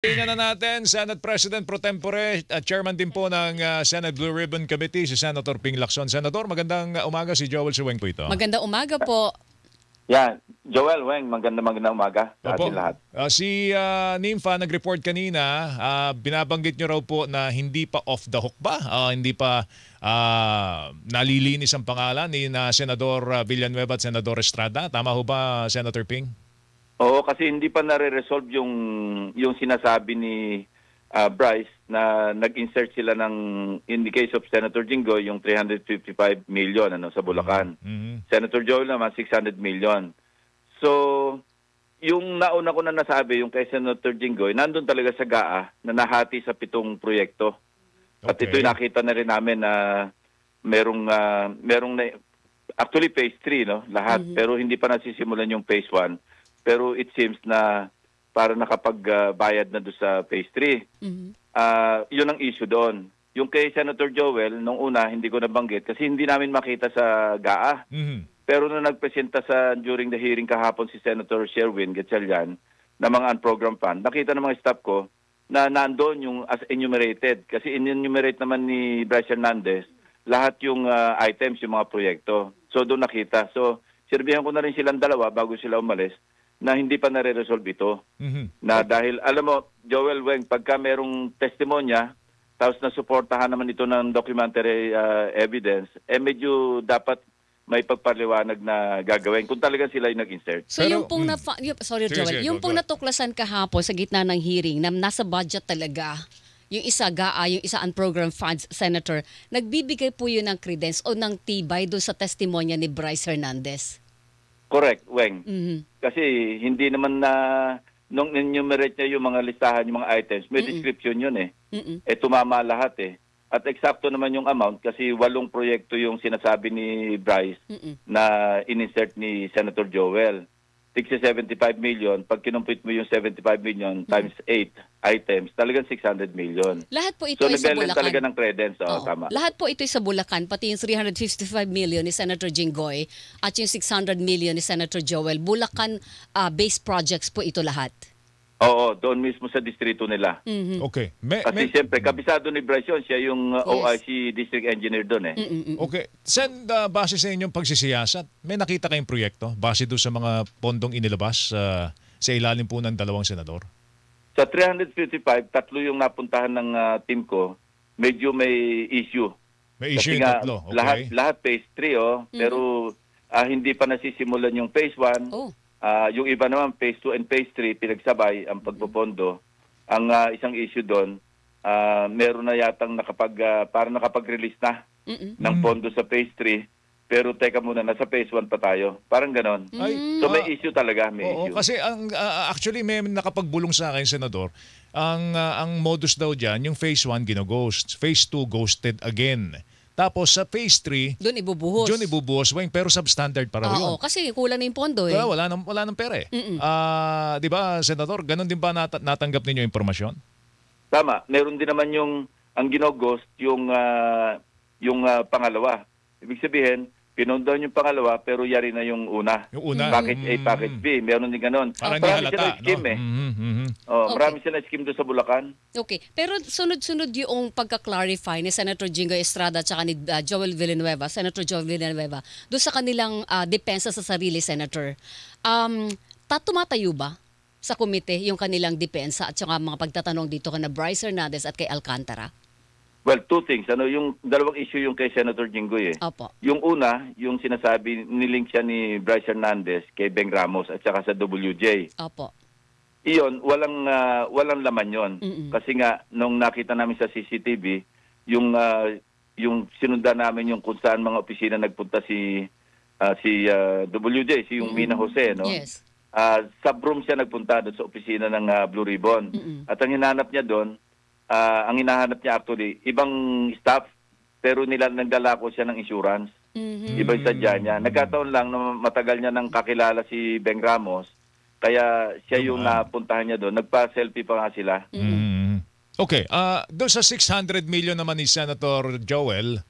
Tingnan na natin, Senate President Pro Tempore at Chairman din po ng Senate Blue Ribbon Committee, si Senator Ping Lacson. Senator, magandang umaga, si Joel Suweng po ito. Magandang umaga po. Yeah, Joel, Weng, magandang umaga sa ating lahat. Si Nympha nag-report kanina, binabanggit nyo raw po na hindi pa off the hook ba? Hindi pa nalilinis ang pangalan ni Senador Villanueva at Senador Estrada. Tama ho ba, Senator Ping? Oo, kasi hindi pa nare-resolve yung sinasabi ni Bryce na nag-insert sila ng, in the case of Senator Jinggoy, yung 355 million sa Bulacan. Senator Joel naman 600 million. So, yung nauna ko na nasabi, yung kay Senator Jinggoy, nandun talaga sa GAA na nahati sa 7 proyekto. At ito'y nakita na rin namin na merong actually phase 3, no? Lahat. Pero hindi pa nasisimulan yung phase 1. Pero it seems na para nakapagbayad na doon sa phase 3. Yun ang issue doon. Yung kay Senator Joel, nung una, hindi ko nabanggit kasi hindi namin makita sa GAA. Pero nung nagpresenta during the hearing kahapon si Senator Sherwin Gatchalian na mga unprogrammed fund, nakita ng mga staff ko na nandoon yung as enumerated. Kasi enumerate naman ni Bryce Hernandez lahat yung items, yung mga proyekto. So doon nakita. So sirbihan ko na rin silang dalawa bago sila umalis na hindi pa nare-resolve ito. Na dahil, alam mo, Joel Weng, pagka merong testimonya, tapos nasuportahan naman ito ng documentary evidence, medyo dapat may pagpaliwanag na gagawin kung talagang sila yung nag-insert. So yung pong yung pong natuklasan kahapon sa gitna ng hearing na nasa budget talaga, yung isa GAA, yung isa unprogrammed funds, Senator, nagbibigay po yun ng credence o ng tibay doon sa testimonya ni Bryce Hernandez? Correct, Weng. Kasi hindi naman na nung enumerate niya yung mga listahan, yung mga items, may description yun eh. Tumama lahat eh. At eksakto naman yung amount kasi 8 proyekto yung sinasabi ni Bryce na in-insert ni Senator Joel. 75 million, pag kinumpit mo yung 75 million times 8 items, talagang 600 million. Lahat po ito ay sa Bulacan. Talaga ng credence. Tama. Lahat po ito ay sa Bulacan, pati yung 355 million ni Senator Jinggoy at yung 600 million ni Senator Joel. Bulacan-based projects po ito lahat. Oo, doon mismo sa distrito nila. Okay. Kasi siyempre, kabisado ni Bryce yun, siya yung OIC district engineer doon eh. Okay. Sen, base sa inyong pagsisiyasat, may nakita kayong proyekto base doon sa mga pondong inilabas sa ilalim po ng 2 senador? Sa 355, 3 yung napuntahan ng team ko, medyo may issue. May issue yung 3, okay. Lahat phase 3, pero hindi pa nasisimulan yung phase 1. Yung iba naman, phase 2 and phase 3, pinagsabay ang pagpopondo. Ang isang issue doon, meron na yatang parang nakapag-release na ng pondo sa phase 3. Pero teka muna, nasa phase 1 pa tayo. Parang ganon. So may issue talaga, may issue. Kasi actually may nakapagbulong sa akin, Senador, ang modus daw dyan, yung phase 1 gino-ghost, phase 2 ghosted again. Tapos sa phase 3, doon ibubuhos. Weng, pero substandard para yun. Kasi kulang na yung pondo eh. Wala nang pera eh. Di ba, Senador, ganun din ba natanggap ninyo impormasyon? Tama. Meron din naman ang ginoghost yung pangalawa. Ibig sabihin, pinundan yung pangalawa pero yari na yung una. Yung una? Package A, package B. Meron din ganun. Parang marami sila scheme eh. Marami sila scheme doon sa Bulacan. Okay. Pero sunod-sunod yung pagka-clarify ni Senator Jinggoy Estrada at ni Joel Villanueva, Senator Joel Villanueva, doon sa kanilang depensa sa sarili, Senator. Tumatayo ba sa komite yung kanilang depensa at saka mga pagtatanong dito kana Bryce Hernandez at kay Alcantara? Well, 2 things. Yung dalawang issue yung kay Senator Jinggoy eh. Opo. Yung una, yung sinasabi, nilink siya ni Bryce Hernandez kay Beng Ramos at saka sa WJ. Opo. Iyon, walang laman yon. Kasi nga, nung nakita namin sa CCTV, yung sinundan namin yung kung saan mga opisina nagpunta si WJ, si yung Mina Jose, no? Yes. Sa room siya nagpunta doon sa opisina ng Blue Ribbon. At ang hinanap niya doon, ang hinahanap niya actually, ibang staff, pero nagdala ko siya ng insurance. Iba yung sadya niya. Nagkataon lang na matagal niya nang kakilala si Beng Ramos, kaya siya yung napuntahan niya doon. Nagpa-selfie pa nga sila. Okay. Doon sa 600 million naman ni Senator Joel,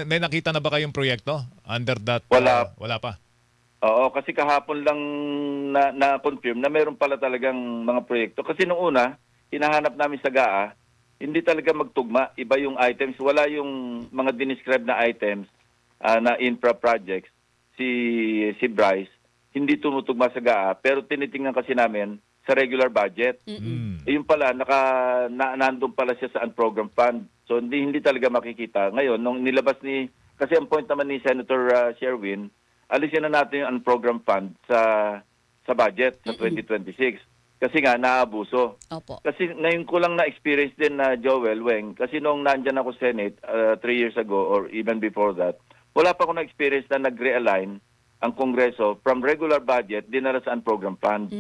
may nakita na ba kayong proyekto under that? Wala pa. Oo, kasi kahapon lang na-confirm na meron pala talagang mga proyekto. Kasi nung una, hinahanap namin sa GAA, hindi talaga magtugma. Iba yung items. Wala yung mga dinescribe na items na infra projects. Si Bryce, hindi tumutugma sa GAA, pero tinitingnan kasi namin sa regular budget. Yung pala, nandun pala siya sa unprogrammed fund. So hindi talaga makikita. Ngayon, nung nilabas kasi ang point naman ni Senator Sherwin, alisin na natin yung unprogrammed fund sa budget sa 2026. Kasi nga, naabuso. Opo. Kasi ngayon ko lang na-experience din na Joel Weng, kasi nung nandyan ako Senate 3 years ago or even before that, wala pa ako na-experience na nag-realign ang Kongreso from regular budget dinala sa unprogrammed fund.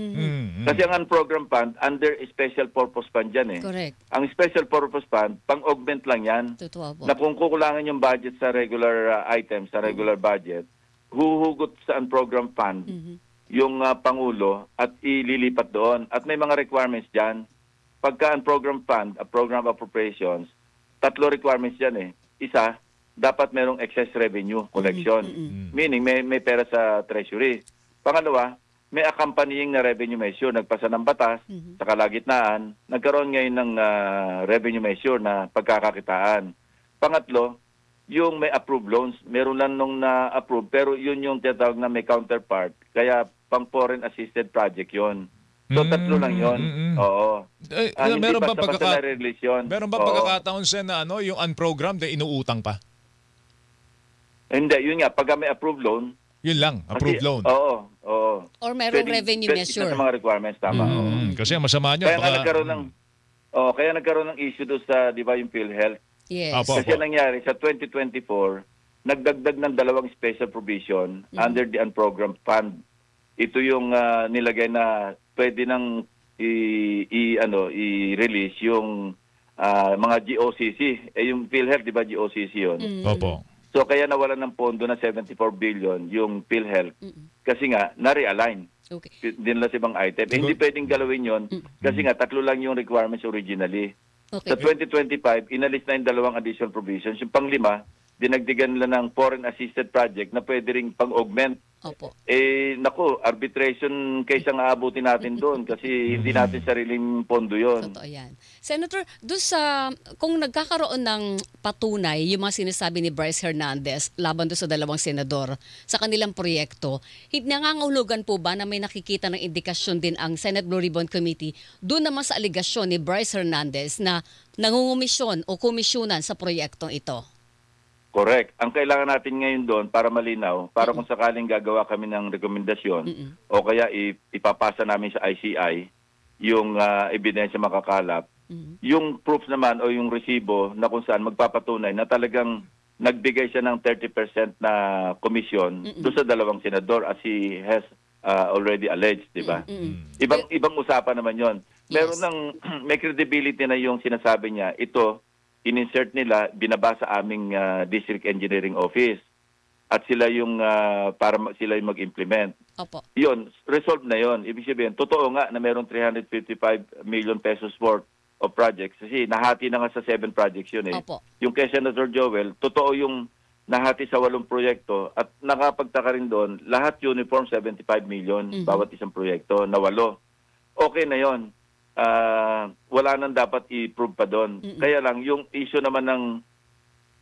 Kasi ang unprogrammed fund, under special purpose fund yan eh. Correct. Ang special purpose fund, pang-augment lang yan. Totoo po. Na kung kukulangan yung budget sa regular items, sa regular budget, huhugot sa unprogrammed fund yung Pangulo at ililipat doon. At may mga requirements dyan. Pagka unprogrammed fund, program appropriations, 3 requirements dyan eh. Isa, dapat merong excess revenue collection. Meaning, may pera sa treasury. Pangalawa, may accompanying na revenue measure. Nagpasa ng batas sa kalagitnaan. Nagkaroon ngayon ng revenue measure na pagkakakitaan. Pangatlo, yung may approved loans. Meron lang nung na-approve, pero yun yung tinatawag na may counterpart. Kaya pang foreign assisted project yon. So 3 lang yon. Oo. Meron ba na-release yun. Meron ba pagkakataon Sen na yung unprogrammed na inuutang pa? Hindi, yun nga. Pag may approved loan, Yun lang, approved loan. Oo. Or merong revenue measure. Sa mga requirements, tama. Kasi ang masama nyo. Kaya nga nagkaroon ng issue doon sa, di ba, yung PhilHealth. Yes. Kasi nangyari, sa 2024, nagdagdag ng 2 special provision under the unprogrammed fund. Ito yung nilagay na pwede nang i-release yung mga GOCC. Yung PhilHealth, di ba, GOCC yun? Opo. So kaya nawalan ng pondo na 74 billion yung PhilHealth kasi nga na-realign. Okay. Din lang sa ibang item. Hindi pwedeng galawin yon kasi nga 3 lang yung requirements originally. Okay. Sa 2025, inalis na yung 2 additional provisions. Yung pang-5, dinagdigan nila ng foreign assisted project na pwede ring pang-augment. Opo. Arbitration case ang aabutin natin doon kasi hindi natin sariling pondo yon. Totoo yan. Senator, kung nagkakaroon ng patunay, yung mga sinasabi ni Bryce Hernandez laban doon sa 2 senador sa kanilang proyekto, nangangahulugan po ba na may nakikita ng indikasyon din ang Senate Blue Ribbon Committee doon naman sa aligasyon ni Bryce Hernandez na nangungumisyon o komisyonan sa proyektong ito? Correct. Ang kailangan natin ngayon doon para malinaw, para kung sakaling gagawa kami ng rekomendasyon o kaya ipapasa namin sa ICI yung ebidensya makakalap, yung proof naman o yung resibo na kung saan magpapatunay na talagang nagbigay siya ng 30% na komisyon doon sa 2 senador as he has already alleged, di ba? Ibang usapan naman yon. Meron may credibility na yung sinasabi niya, ito, in-insert nila, binabasa aming District Engineering Office at sila yung sila yung mag-implement. Opo. Yun, resolved na yon. Ibig sabihin, totoo nga na mayroong 355 million pesos worth of projects kasi nahati na nga sa 7 projects yun eh. Opo. Yung kay Senator Joel, totoo yung nahati sa 8 proyekto at nakapagtaka rin doon, lahat uniform 75 million bawat isang proyekto na 8. Okay na yon. Wala nang dapat i-prove pa doon. Kaya lang, yung issue naman ng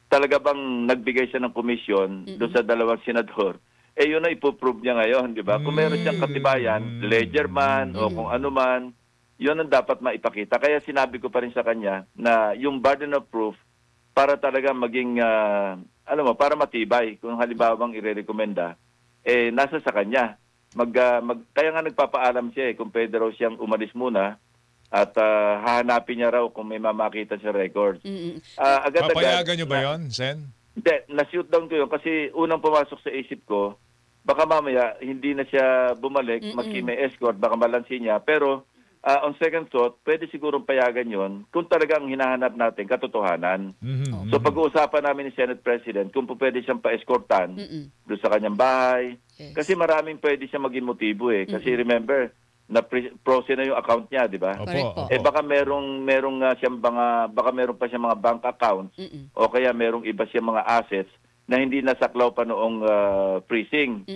talaga bang nagbigay siya ng komisyon doon sa 2 senador, yun na ipoprove niya ngayon, di ba? Kung meron siyang katibayan, ledger man o kung ano man, yun ang dapat maipakita. Kaya sinabi ko pa rin sa kanya na yung burden of proof para talaga maging, para matibay, kung halimbawa bang irerekomenda, nasa sa kanya. Kaya nga nagpapaalam siya kung pwede raw siyang umalis muna at hahanapin niya raw kung may mamakita sa record. Agad-agad. Papayagan niyo ba yon, Sen? Hindi, na-shoot down ko yun kasi unang pumasok sa isip ko, baka mamaya hindi na siya bumalik, may escort, baka malansin niya. Pero on second thought, pwede sigurong payagan yon kung talagang hinahanap natin katotohanan. So pag-uusapan namin ni Senate President kung pwede siyang pa-escortan doon sa kanyang bahay. Yes. Kasi maraming pwede siya maging motibo eh. Kasi remember, na frozen na yung account niya, di ba? Correct po. Baka merong siyang baka meron pa siyang mga bank accounts o kaya merong iba siyang mga assets na hindi nasaklaw pa noong freezing.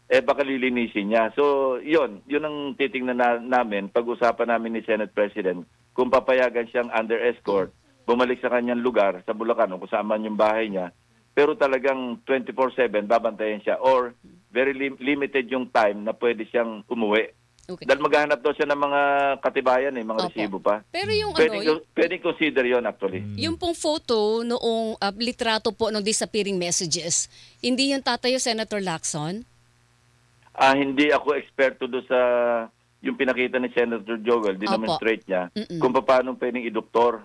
Baka lilinisin niya. So, yun ang titingnan namin pag-usapan namin ni Senate President kung papayagan siyang under escort, bumalik sa kanyang lugar, sa Bulacan, o kung saan man yung bahay niya, pero talagang 24/7 babantayan siya or very limited yung time na pwede siyang umuwi. Okay. Dahil maghahanap daw siya ng mga katibayan, mga Opo. resibo pa. Pero yung Pwedeng consider yon actually. yung pong photo noong litrato po ng disappearing messages, hindi yung tatayo Senator Lacson? Hindi ako eksperto do sa yung pinakita ni Senator Joel, dinemonstrate niya kung paano pwedeng idoktor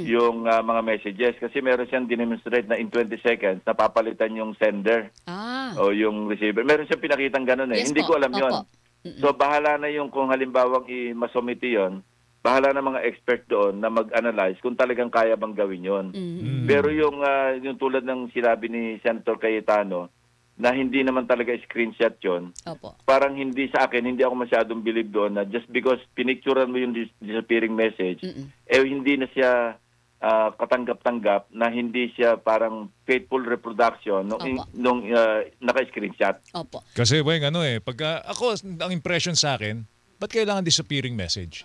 yung mga messages. Kasi meron siyang dinemonstrate na in 20 seconds, napapalitan yung sender o yung receiver. Meron siyang pinakitang gano'n eh. Yes Hindi po. ko alam yon. So bahala na yung kung halimbawang i-masumiti yon, bahala na mga expert doon na mag-analyze kung talagang kaya bang gawin yon. Pero yung tulad ng sinabi ni Senator Cayetano, na hindi naman talaga screenshot yon. Opo. Parang hindi sa akin, hindi ako masyadong believe doon na just because pinicturean mo yung disappearing message, hindi na siya katanggap-tanggap na hindi siya parang faithful reproduction nung naka-screenshot. Opo. Kasi, pagka ako, ang impression sa akin, ba't kailangan disappearing message?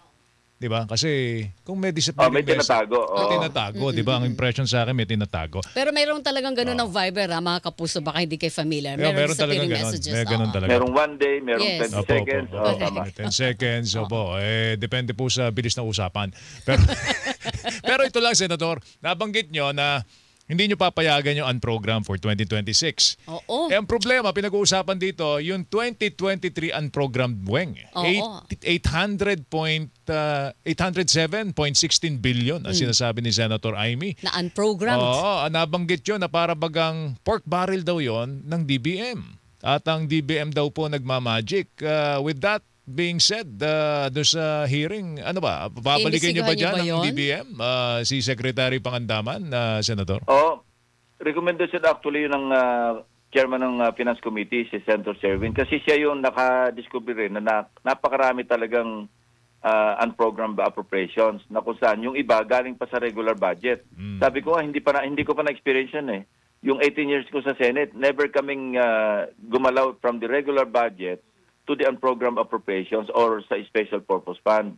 Di ba? Kasi kung may disappearing may tinatago. may tinatago, di ba? Ang impression sa akin, may tinatago. Pero mayroong talagang ganun ng Viber, mga kapuso, baka hindi kayo familiar. Meron talagang disappearing ganun. messages. May ganun talaga. Merong 1 day, merong Yes. 20 seconds. Tama. 10 seconds. Opo. Depende po sa bilis na usapan. Pero, pero ito lang, Senator, nabanggit nyo na hindi nyo papayagan yung unprogram for 2026. Oo. Ang problema, pinag-uusapan dito, yung 2023 unprogrammed weng. Oo. 807.16 billion ang sinasabi ni Senator Amy. Na unprogrammed. Oo, nabanggit yun na para bagang pork barrel daw yon ng DBM. At ang DBM daw po nagmamagic. With that being said, doon sa hearing, babalikan niyo ba dyan ang DBM? Si Secretary Pangandaman, Senator? Recommendation actually yun ng chairman ng Finance Committee, si Senator Sherwin, kasi siya yung nakadiscover rin na napakarami talagang unprogrammed appropriations na kung saan yung iba galing pa sa regular budget. Sabi ko hindi ko pa na-experience yun eh. Yung 18 years ko sa Senate, never kaming gumalaw from the regular budget to the unprogrammed appropriations or sa special purpose fund.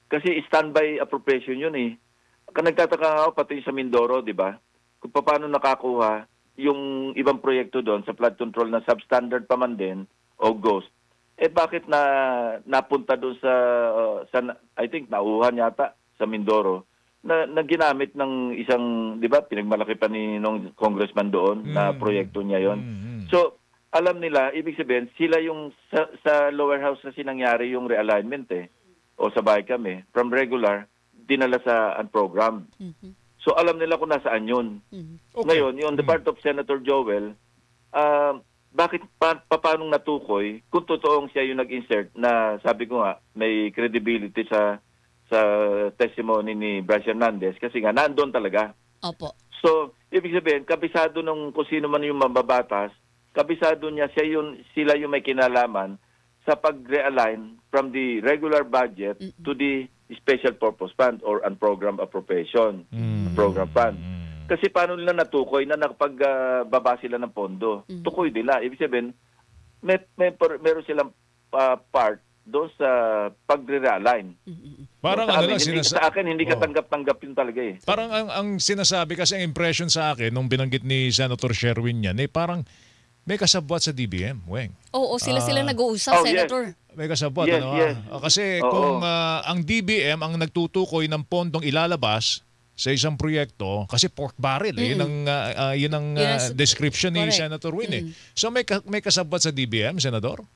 Kasi standby appropriation yun eh. Nagtataka ako pati sa Mindoro, di ba? Kung paano nakakuha yung ibang proyekto doon sa flood control na substandard pa man din o ghost. Bakit napunta doon sa I think nauhan yata sa Mindoro na ginamit ng isang, di ba, pinagmalaki pa ni nung congressman doon na proyekto niya yon. So, alam nila, ibig sabihin, sila yung sa lower house na sinangyari yung realignment o sa bahay kami, from regular, dinala sa unprogrammed. So alam nila kung nasaan yun. Okay. Ngayon, yung the part of Senator Joel, bakit paano natukoy kung totoong siya yung nag-insert na sabi ko nga, may credibility sa testimony ni Bryce Hernandez kasi nga, nandun talaga. Opo. So, ibig sabihin, kabisado nung kung sino man yung mababatas, kabisado niya sila yung may kinalaman sa pag-realign from the regular budget to the special purpose fund or unprogrammed appropriation program fund. Kasi paano nila natukoy na nakapagbaba sila ng pondo? Tukoy nila. Ibig sabihin, meron silang part doon sa pag-realign. Parang sa akin, hindi katanggap-tanggap yun talaga eh. Parang ang sinasabi kasi, ang impression sa akin nung binanggit ni Senator Sherwin yan, parang may kasabwat sa DBM, weng. Oo, sila nag-uusap, Senator. Yes. May kasabwat, yes. Kasi kung ang DBM ang nagtutukoy ng pondong ilalabas sa isang proyekto, kasi pork barrel, yun ang description ni Senator Win. So may kasabwat sa DBM, Senador?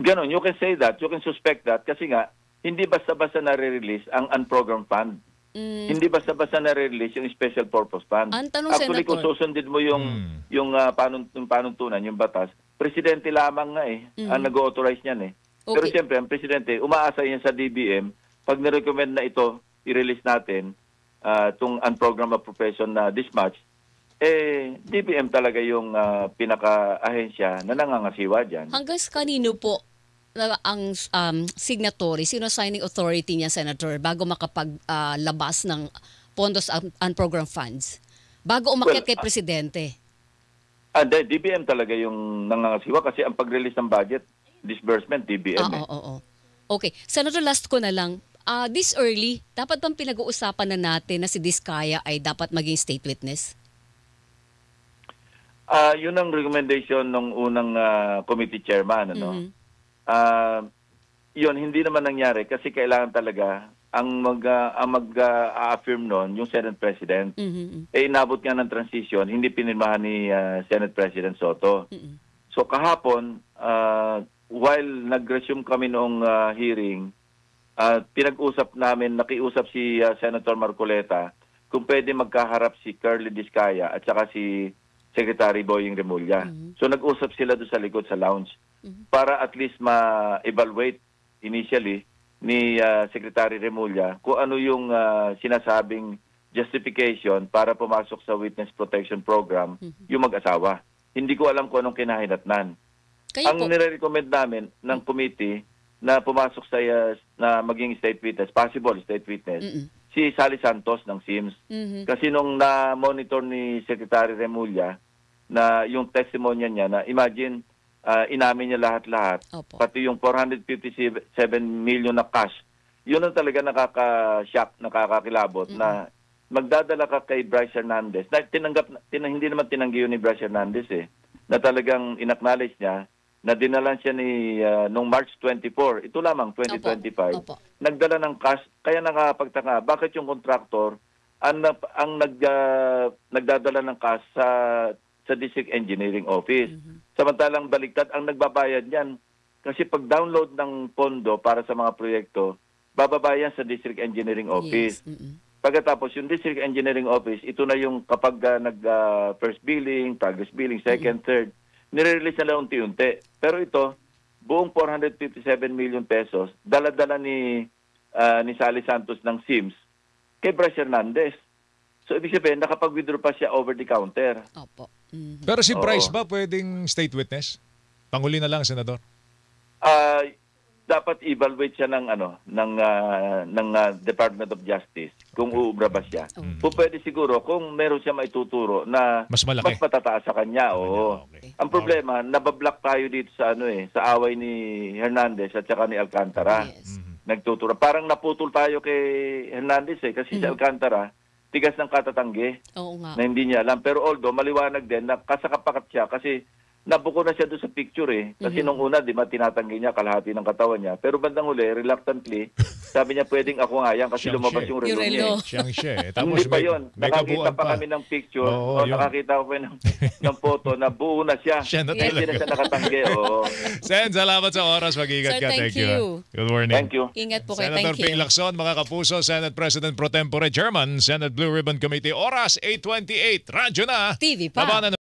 Ganon, you can say that, you can suspect that, kasi nga, hindi basta-basta nare-release ang unprogrammed fund. Hindi basta-basta nare-release yung special purpose fund. Actually, Senator, kung susundin mo yung panuntunan, yung batas, presidente lamang nga ang nag-authorize niyan Okay. Pero siyempre, ang presidente, umaasa yan sa DBM, pag nirecommend na ito, i-release natin, itong unprogrammed appropriation na dispatch, DBM talaga yung pinaka-ahensya na nangangasiwa dyan. hanggang sa kanino po ang signatory, sino signing authority niya, Senator, bago makapaglabas ng pondos unprogrammed funds? Bago umakyat kay Presidente? DBM talaga yung nangangasiwa kasi ang pag-release ng budget, disbursement, DBM. Oo. Okay. Senator, last ko na lang. this early, dapat bang pinag-uusapan na natin na si Diskaya ay dapat maging state witness? Yun ang recommendation ng unang committee chairman. Mhm. Yun, hindi naman nangyari kasi kailangan talaga ang mag-affirm noon yung Senate President. Mhm. Inabot nga ng transition, hindi pinirmahan ni Senate President Soto. Mhm. So kahapon, while nag-resume kami noong hearing, pinag-usap namin, nakiusap si Senator Marcoleta kung pwede magkaharap si Curly Diskaya at saka si Secretary Boying Remulla. So nag-usap sila doon sa likod sa lounge para at least ma-evaluate initially ni Secretary Remulla kung ano yung sinasabing justification para pumasok sa Witness Protection Program yung mag-asawa. Hindi ko alam kung anong kinahinatnan. Kayo Ang po, nire-recommend namin ng committee na pumasok sa na maging state witness, possible state witness, si Sally Santos ng SIMS. Mhm. Kasi nung na-monitor ni Secretary Remulla na yung testimonya niya na imagine inamin niya lahat-lahat, Opo. pati yung 457 million na cash, yun ang talaga nakaka-shock, nakakakilabot na magdadala ka kay Bryce Hernandez. Na hindi naman tinanggi yun ni Bryce Hernandez na talagang inacknowledge niya na dinalan siya ni nung March 24, ito lamang 2025. Opo. Nagdala ng cash, kaya nakapagtaka bakit yung contractor ang nagdadala ng cash sa District Engineering Office. Samantalang baliktad ang nagbabayad niyan kasi pag download ng pondo para sa mga proyekto, bababayan sa District Engineering Office. Yes. Mhm. Pagkatapos yung District Engineering Office, ito na yung kapag first billing, progress billing, second, third, nire-release na lang unti-unti. Pero ito, buong 457 million pesos, dala-dala ni Sally Santos ng SIMS kay Bryce Hernandez. So ibig sabihin, nakapag-withdraw pa siya over the counter. Opo. Mhm. Pero si Bryce Oo. ba pwedeng state witness? Panghuli na lang, Senador. Dapat evaluate siya ng Department of Justice kung uubra ba siya. Kung pwede siguro kung meron siya maituturo na Mas malaki. matataas sa kanya. Oo. Okay. Ang problema, nabablock tayo dito sa sa away ni Hernandez at saka ni Alcantara. Yes. Nagtuturo. Parang naputol tayo kay Hernandez kasi si Alcantara tigas ng katatanggi Oo nga. na hindi niya alam. Pero although maliwanag din na kasakapakat siya kasi nabuko na siya doon sa picture Kasi nung una, di ba, tinatanggi niya kalahati ng katawan niya. Pero bandang huli, reluctantly, sabi niya pwedeng ako nga yan kasi Siyang lumabas siya. yung Yung relo niya. relo. Siyang siya eh. Hindi pa yun. may Nakakita kabuuan pa kami ng picture. Oo, yun. Nakakita ko pa ng photo na buo na siya. Siya na Hindi na talaga. siya nakatanggi. Oo. Sen, salamat sa oras. Mag-ingat Sir, ka. thank you. you. Good morning. Thank you. Ingat po kayo. Senator Thank Ping you. Lacson, mga kapuso, Senate President Pro Tempore Chairman, Senate Blue Ribbon Committee. Oras 8:28. Radyo na. TV pa. Labanan